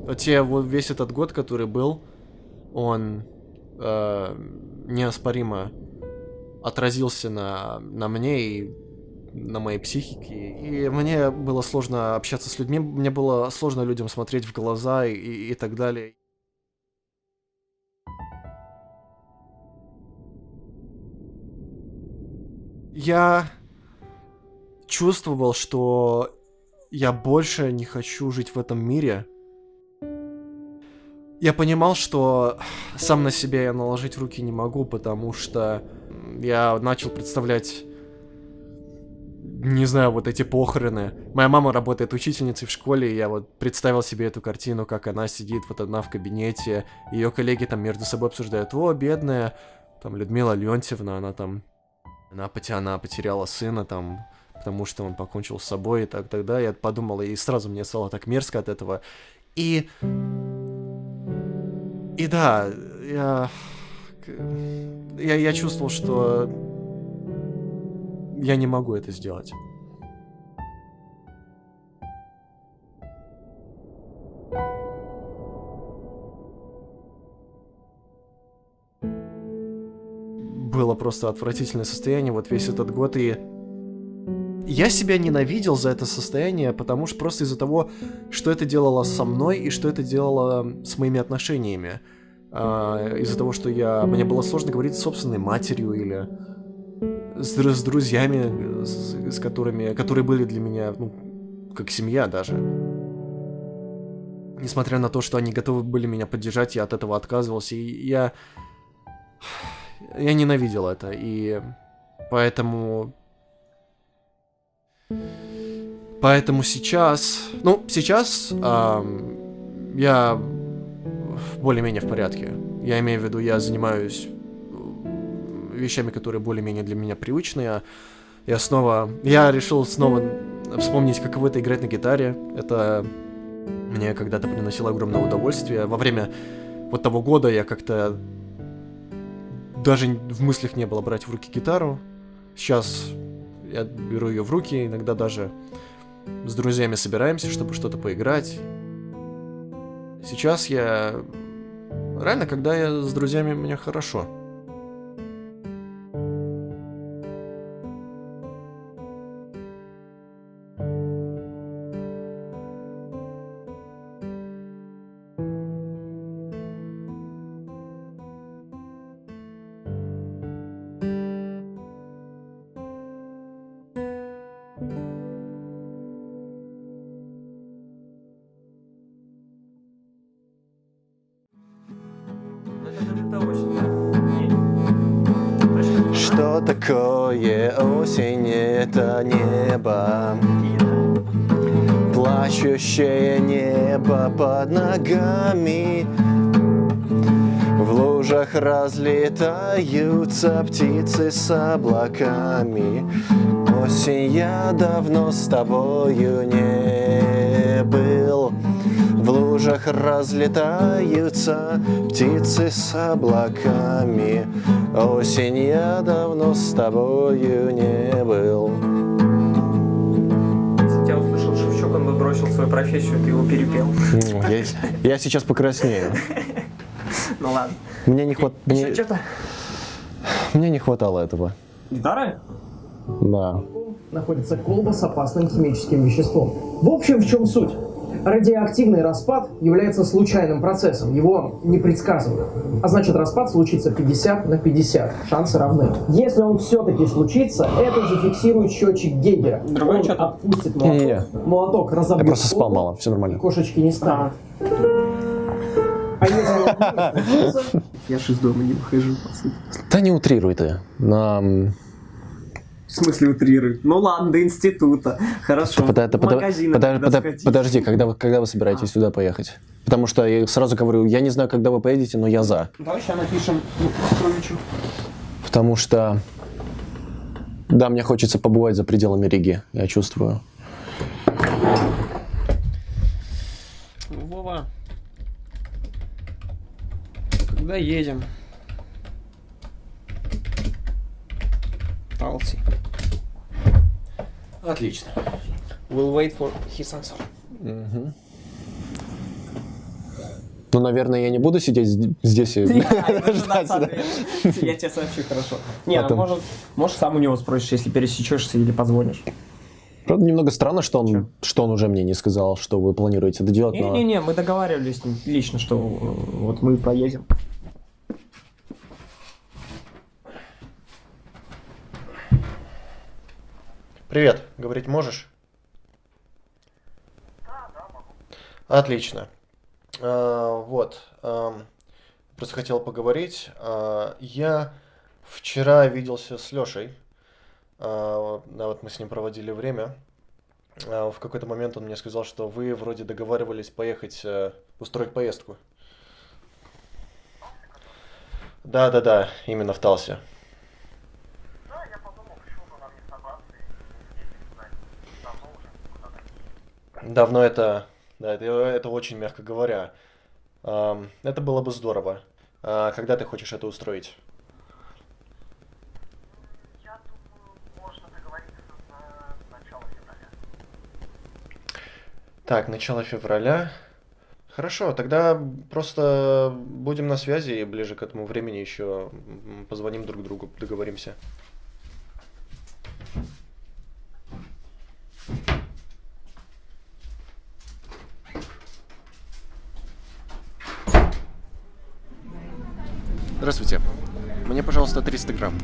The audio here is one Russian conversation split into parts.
Весь этот год, который был, он неоспоримо отразился на мне и на моей психике. И мне было сложно общаться с людьми, мне было сложно людям смотреть в глаза и так далее. Я чувствовал, что я больше не хочу жить в этом мире. Я понимал, что сам на себя я наложить руки не могу, потому что я начал представлять, не знаю, вот эти похороны. Моя мама работает учительницей в школе, и я вот представил себе эту картину, как она сидит вот одна в кабинете, ее коллеги там между собой обсуждают: о, бедная, там, Людмила Леонтьевна, она потеряла сына там, потому что он покончил с собой и так тогда. Я подумал, и сразу мне стало так мерзко от этого. И да, я чувствовал, что я не могу это сделать. Было просто отвратительное состояние вот весь этот год, и я себя ненавидел за это состояние, потому что просто из-за того, что это делало со мной и что это делало с моими отношениями. Из-за того, что мне было сложно говорить с собственной матерью или с друзьями, которые были для меня, ну, как семья даже. Несмотря на то, что они готовы были меня поддержать, я от этого отказывался, и я ненавидел это, и поэтому сейчас я более-менее в порядке. Я имею в виду, я занимаюсь вещами, которые более-менее для меня привычные. Я решил снова вспомнить, каково это играть на гитаре. Это мне когда-то приносило огромное удовольствие. Во время вот того года я как-то даже в мыслях не было брать в руки гитару. Сейчас я беру ее в руки, иногда даже с друзьями собираемся, чтобы что-то поиграть. Сейчас реально, когда я с друзьями, мне хорошо. Что такое осень? Это небо, плачущее небо под ногами. В лужах разлетаются птицы с облаками. Осень, я давно с тобою не был. В лужах разлетаются птицы с облаками. Осень, я давно с тобою не был. Если тебя услышал Шевчук, он бы бросил свою профессию, ты его перепел. Я сейчас покраснею. Ну ладно. Мне не хватало этого. Гитара? Да. Находится колба с опасным химическим веществом. В общем, в чем суть? Радиоактивный распад является случайным процессом, его не предсказывают. А значит, распад случится 50/50, шансы равны. Если он все-таки случится, это зафиксирует счетчик Гейгера. Другое он что-то? отпустит молоток, молоток разобьет. Я просто спал колбу, мало, все нормально. и кошечки не станет. А если он не случится... Я же из дома не выхожу, по сути. Да не утрируй ты. В смысле утрируй? Ну ладно, до института. Хорошо. Подожди, когда вы собираетесь сюда поехать? Потому что я сразу говорю, я не знаю, когда вы поедете, но я за. Давай сейчас напишем Петровичу. Потому что, да, мне хочется побывать за пределами Риги, я чувствую. Вова, когда едем? Талси. Отлично. We'll wait for his answer. Ну, наверное, я не буду сидеть здесь и ждать. Да. Я тебе сообщу, хорошо. Не, Потом. может сам у него спросишь, если пересечешься или позвонишь. Правда, немного странно, что он уже мне не сказал, что вы планируете это делать. Но... Не-не-не, мы договаривались с ним лично, что вот мы поедем. Привет, говорить можешь? Да, могу. Отлично. Просто хотел поговорить. Я вчера виделся с Лешей. Вот мы с ним проводили время. В какой-то момент он мне сказал, что вы вроде договаривались поехать, устроить поездку. Да, именно в Талсе. Да, я подумал, почему бы нам не собраться и съездить куда-нибудь. Давно уже куда-то. Давно это очень мягко говоря. Это было бы здорово. Когда ты хочешь это устроить? Я думаю, можно договориться на начало февраля. Так, начало февраля. Хорошо, тогда просто будем на связи и ближе к этому времени еще позвоним друг другу, договоримся. Здравствуйте. Мне, пожалуйста, 300 грамм.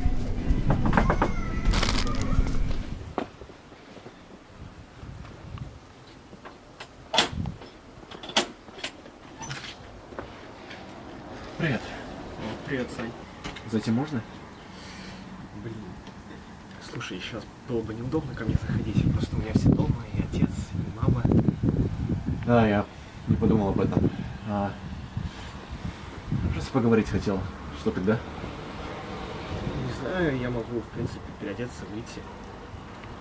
Привет. Привет, Сань. Зайти можно? Блин. Слушай, сейчас было бы неудобно ко мне заходить. Просто у меня все дома, и отец, и мама. Да, я не подумал об этом. Просто поговорить хотел. Что тогда? Не знаю, я могу, в принципе, переодеться, выйти.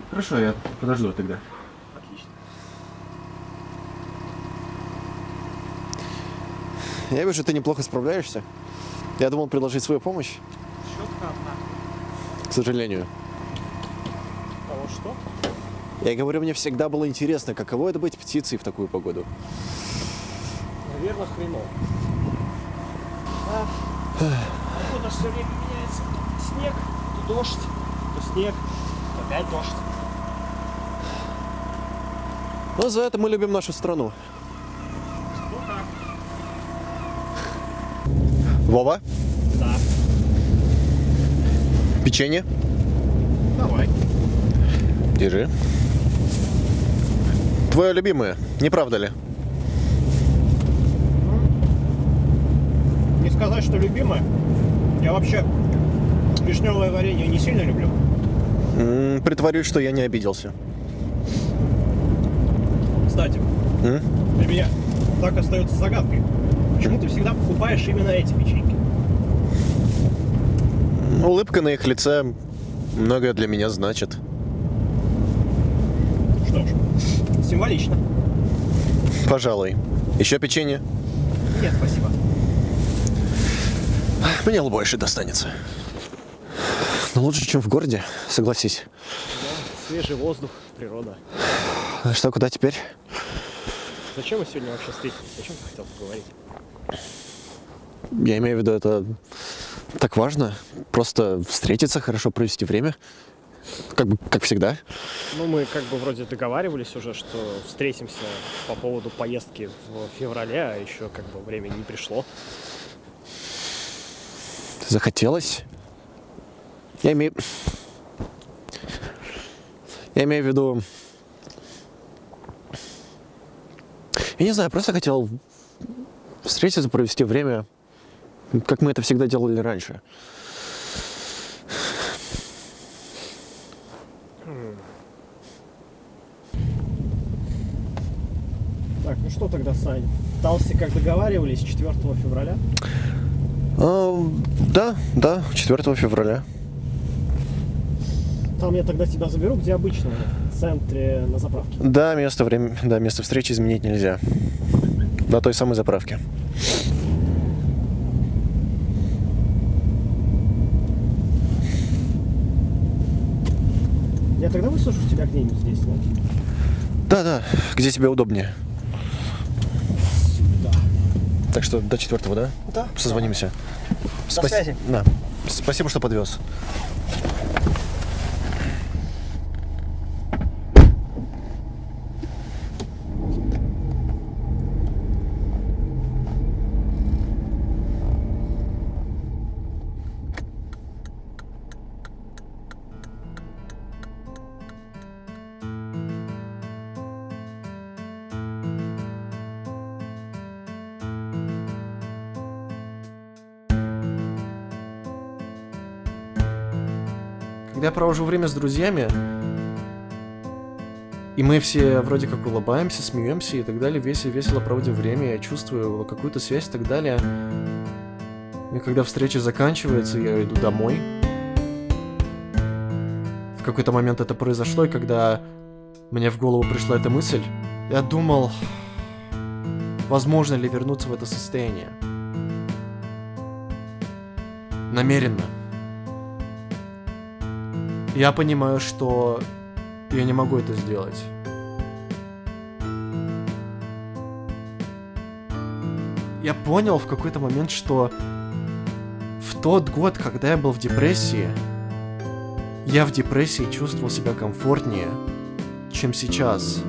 Хорошо, я подожду тогда. Отлично. Я вижу, ты неплохо справляешься. Я думал предложить свою помощь, Щетка одна. к сожалению. Того что? Я говорю, мне всегда было интересно, каково это быть птицей в такую погоду. Наверное, хреново. Погода все время меняется. Снег, то дождь, то снег, то опять дождь. Но за это мы любим нашу страну. Ну так. Вова, Да. печенье, Давай. держи. Твое любимое, не правда ли? Не сказать, что любимое. Я вообще вишневое варенье не сильно люблю. Притворюсь, что я не обиделся. Кстати, для меня так остается загадкой. Почему ты всегда покупаешь именно эти печеньки? Улыбка на их лице многое для меня значит. Что ж, символично. Пожалуй. Еще печенье? Нет, спасибо. Мне больше достанется. Но лучше, чем в городе, согласись. Свежий воздух, природа. А что, куда теперь? Зачем мы сегодня вообще встретились? О чем ты хотел поговорить? Я имею в виду, это так важно. Просто встретиться, хорошо провести время. Как всегда. Ну, мы как бы вроде договаривались уже, что встретимся по поводу поездки в феврале, а еще как бы время не пришло. Захотелось. Я имею в виду... Я не знаю, просто хотел встретиться, провести время, как мы это всегда делали раньше. Так, ну что тогда, Сань? В Талсе, как договаривались, 4 февраля? Да, 4 февраля. Там я тогда тебя заберу, где обычно, в центре, на заправке. Да, место встречи изменить нельзя. На той самой заправке. Я тогда высажу тебя где-нибудь здесь, да? Да, где тебе удобнее. Сюда. Так что до 4-го, да? Да. Созвонимся. До связи. Да. Спасибо, что подвез. Когда я провожу время с друзьями, и мы все вроде как улыбаемся, смеемся и так далее, весело проводим время, я чувствую какую-то связь и так далее. И когда встреча заканчивается, я иду домой. В какой-то момент это произошло, и когда мне в голову пришла эта мысль, я думал, возможно ли вернуться в это состояние. Намеренно. Я понимаю, что я не могу это сделать. Я понял в какой-то момент, что в тот год, когда я был в депрессии, я в депрессии чувствовал себя комфортнее, чем сейчас.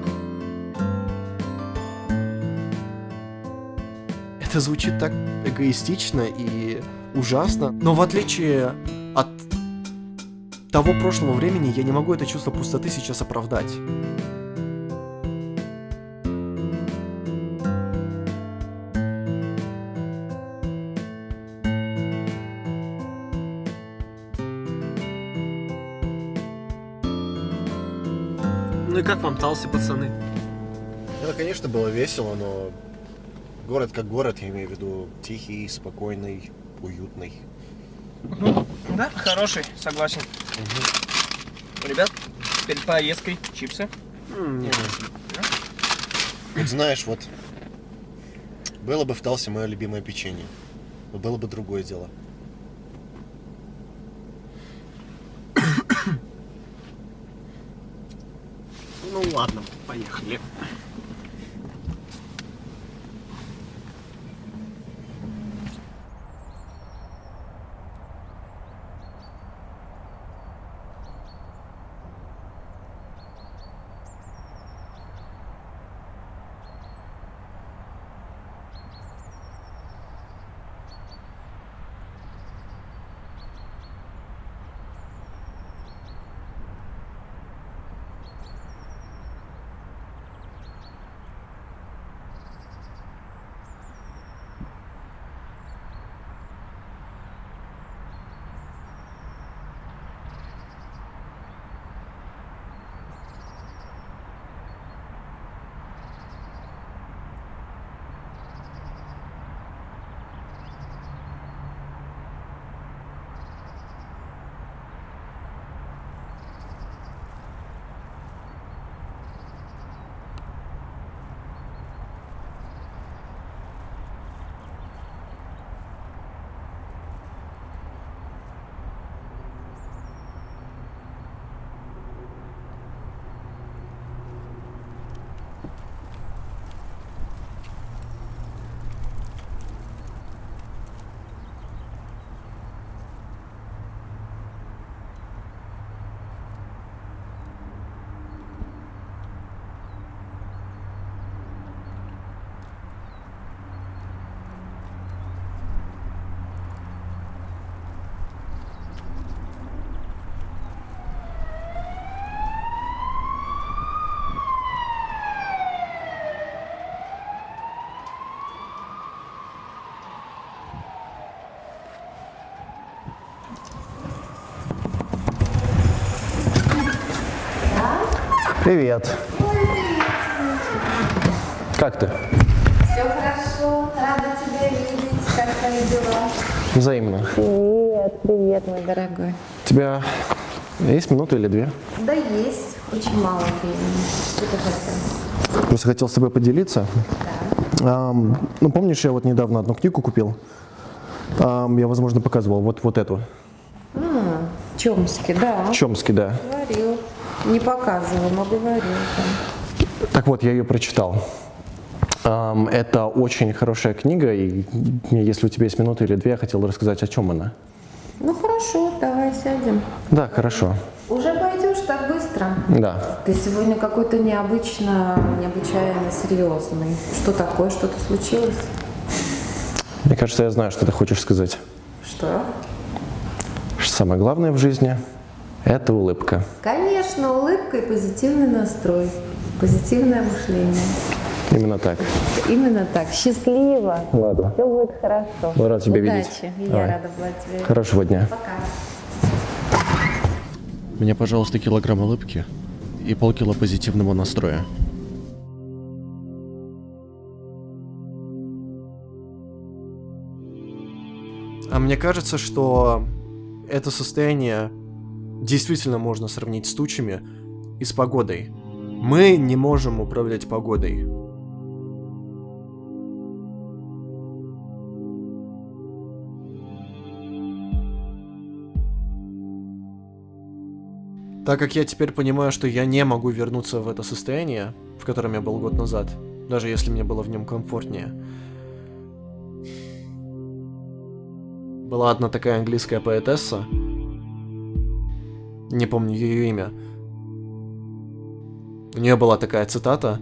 Это звучит так эгоистично и ужасно, но в отличие от того прошлого времени, я не могу это чувство пустоты сейчас оправдать. Ну и как вам Талси, пацаны? Это, конечно, было весело, но город как город, я имею в виду тихий, спокойный, уютный. Да, хороший, согласен. Ребят, перед поездкой чипсы. Вот знаешь, вот было бы в Талсе мое любимое печенье, но было бы другое дело. Ну ладно, поехали. Привет. Как ты? Все хорошо, рада тебя видеть. Как твои дела? Взаимно. Привет, привет, мой дорогой. У тебя есть минута или две? Да есть, очень мало времени. Что ты хотел? Просто хотел с тобой поделиться. Да. Ну, помнишь, я вот недавно одну книгу купил? Я, возможно, показывал вот эту. Чомски, да. Чомски, да. Говорил. Не показывал, но говорил. Да. Так вот, я ее прочитал. Это очень хорошая книга, и если у тебя есть минута или две, я хотел рассказать, о чем она. Ну хорошо, давай сядем. Да, хорошо. Уже пойдешь так быстро? Да. Ты сегодня какой-то необычайно серьезный. Что такое? Что-то случилось? Мне кажется, я знаю, что ты хочешь сказать. Что? Самое главное в жизни – это улыбка. Конечно, улыбка и позитивный настрой. Позитивное мышление. Именно так. Именно так. Счастливо. Ладно. Все будет хорошо. Был рад тебя Удачи. видеть. И Давай. я рада была тебя видеть. Хорошего дня. Пока. Мне, пожалуйста, килограмм улыбки и полкило позитивного настроя. А мне кажется, что это состояние действительно можно сравнить с тучами и с погодой. Мы не можем управлять погодой. Так как я теперь понимаю, что я не могу вернуться в это состояние, в котором я был год назад, даже если мне было в нем комфортнее. Была одна такая английская поэтесса, не помню ее имя. У нее была такая цитата,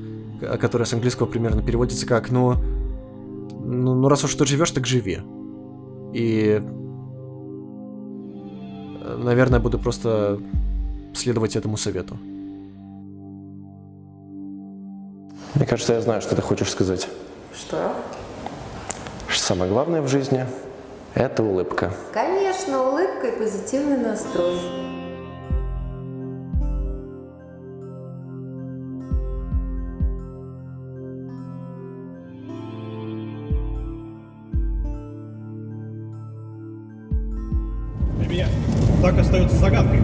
которая с английского примерно переводится как ну раз уж ты живешь, так живи. И, наверное, буду просто следовать этому совету. Мне кажется, я знаю, что ты хочешь сказать. Что? Самое главное в жизни – это улыбка. Конечно, улыбка и позитивный настрой. Для меня так остается загадкой.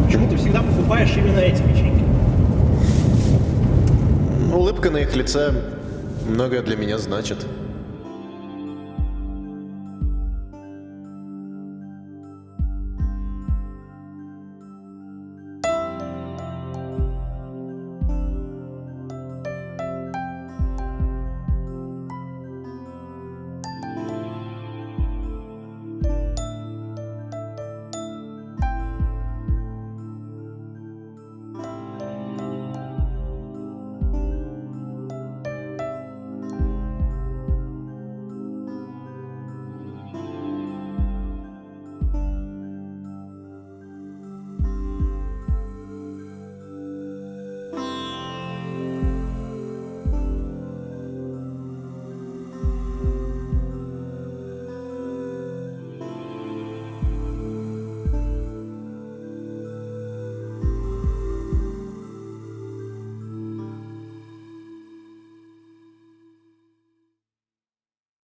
Почему ты всегда покупаешь именно эти печеньки? Улыбка на их лице многое для меня значит.